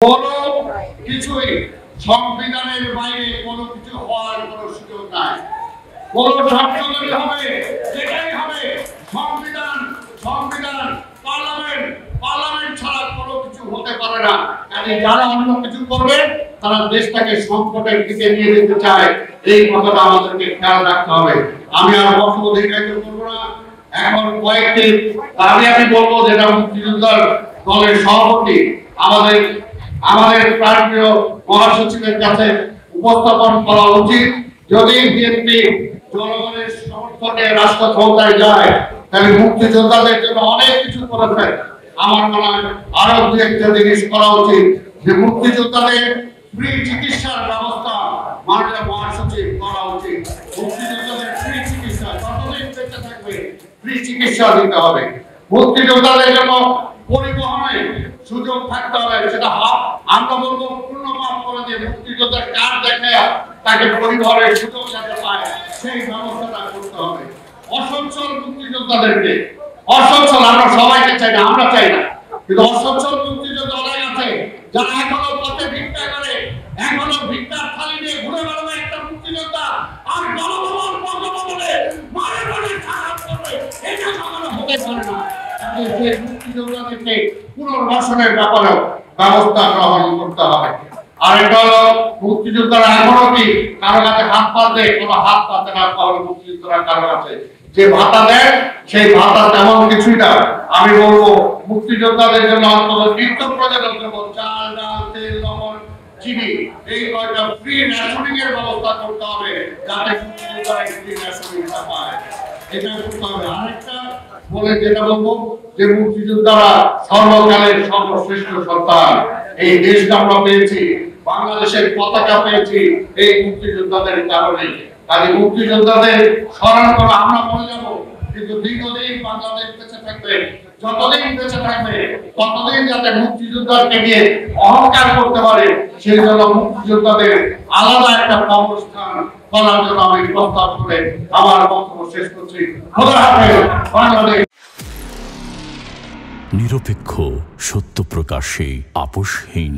কোনো কিছুই সংবিধানের বাইরে কোনো কিছু হওয়ার কোনো সুযোগ নাই। কোনো সংশোধনী হবে, যেটাই হবে সংবিধান সংবিধান পার্লামেন্ট ছাড়া কোনো কিছু হতে পারে না। কাজে যারা অন্য কিছু করবে তারা দেশটাকে সংকটের দিকে নিয়ে যেতে চায়, এই কথাটা আমাদেরকে খেয়াল রাখতে হবে। আমি আর বক্তব্য দীর্ঘায়িত করবো না। এখন কয়েকটি আমি বলবো, যেটা মুক্তিযোদ্ধার দলের সভাপতি আমাদের প্রাণপ্রিয় মহাসচিবের কাছে উপস্থাপন করা উচিত। যদি বিএনপি জনগণের সমর্থনে রাষ্ট্র ক্ষমতায় যায়, তাহলে মুক্তিযোদ্ধাদের জন্য অনেক কিছু করেছে। আমার মনে হয় আরো দু একটা জিনিস করা উচিত, যে মুক্তিযোদ্ধাদের ফ্রি চিকিৎসার ব্যবস্থা মাননীয় মহাসচিব করা উচিত। মুক্তিযোদ্ধাদের ফ্রি চিকিৎসা যতদিন বেঁচে থাকবে ফ্রি চিকিৎসা দিতে হবে। মুক্তিযোদ্ধাদের জন্য পরিবহনে সুযোগ থাকতে হবে, সেটা আমরা বলবো পূর্ণ মাপ করে দিয়ে মুক্তিযোদ্ধার কার্ড দেখে তাকে পরিবহনের সুযোগ যাতে পায় সেই ব্যবস্থাটা করতে হবে। অসচ্ছল মুক্তিযোদ্ধাদেরকে, অসচ্ছল আমরা সবাইকে চাই না, আমরা চাই না, কিন্তু অসচ্ছল মুক্তিযোদ্ধা অনেক আছে যারা এখনো পথে ভিক্ষা করে, এখনো ভিক্ষার থালি নিয়ে ঘুরে বেড়াবে একটা মুক্তিযোদ্ধা, আর জনগণ বঙ্গভবনে মারে মারে খারাপ করবে, এটা কখনো হতে পারে না। মুক্তিযোদ্ধাদেরকে পুনর্বাসনের ব্যাপারে ব্যবস্থা গ্রহণ করতে হবে। আর এটা হলো মুক্তিযোদ্ধারা এখনো কি কারো কাছে হাত পাতে, কোনো হাত পাতে না, কারো মুক্তিযোদ্ধারা কারো কাছে যে ভাতা দেয় সেই ভাতা তেমন কিছুই না। আমি বলবো মুক্তিযোদ্ধাদের জন্য অন্তত নিত্য প্রয়োজনীয় দ্রব্য চাল, ডাল, তেল, লবণ, চিনি, এই কয়টা ফ্রি রেশনিং এর ব্যবস্থা করতে হবে, যাতে মুক্তিযোদ্ধারা ফ্রি রেশনিংটা পায়। এটা করতে হবে। আরেকটা বলে যেটা বলবো, যে মুক্তিযোদ্ধারা সর্বকালের সর্বশ্রেষ্ঠ সন্তান। এই দেশটা আমরা পেয়েছি, বাংলাদেশের পতাকা পেয়েছি এই মুক্তিযোদ্ধাদের কারণে। কাজে মুক্তিযোদ্ধাদের স্মরণ করে আমরা মরে যাব, কিন্তু দীর্ঘদিন বাংলাদেশ বেঁচে থাকবে। যতদিন বেঁচে থাকবে ততদিন যাতে মুক্তিযোদ্ধাকে নিয়ে অহংকার করতে পারে, সেই জন্য মুক্তিযোদ্ধাদের আলাদা একটা কবরস্থান করার জন্য আমি প্রস্তাব করে আমার বক্তব্য শেষ করছি। খোদা হাফেজ। বাংলাদেশ নিরপেক্ষ, সত্য প্রকাশে আপোষহীন।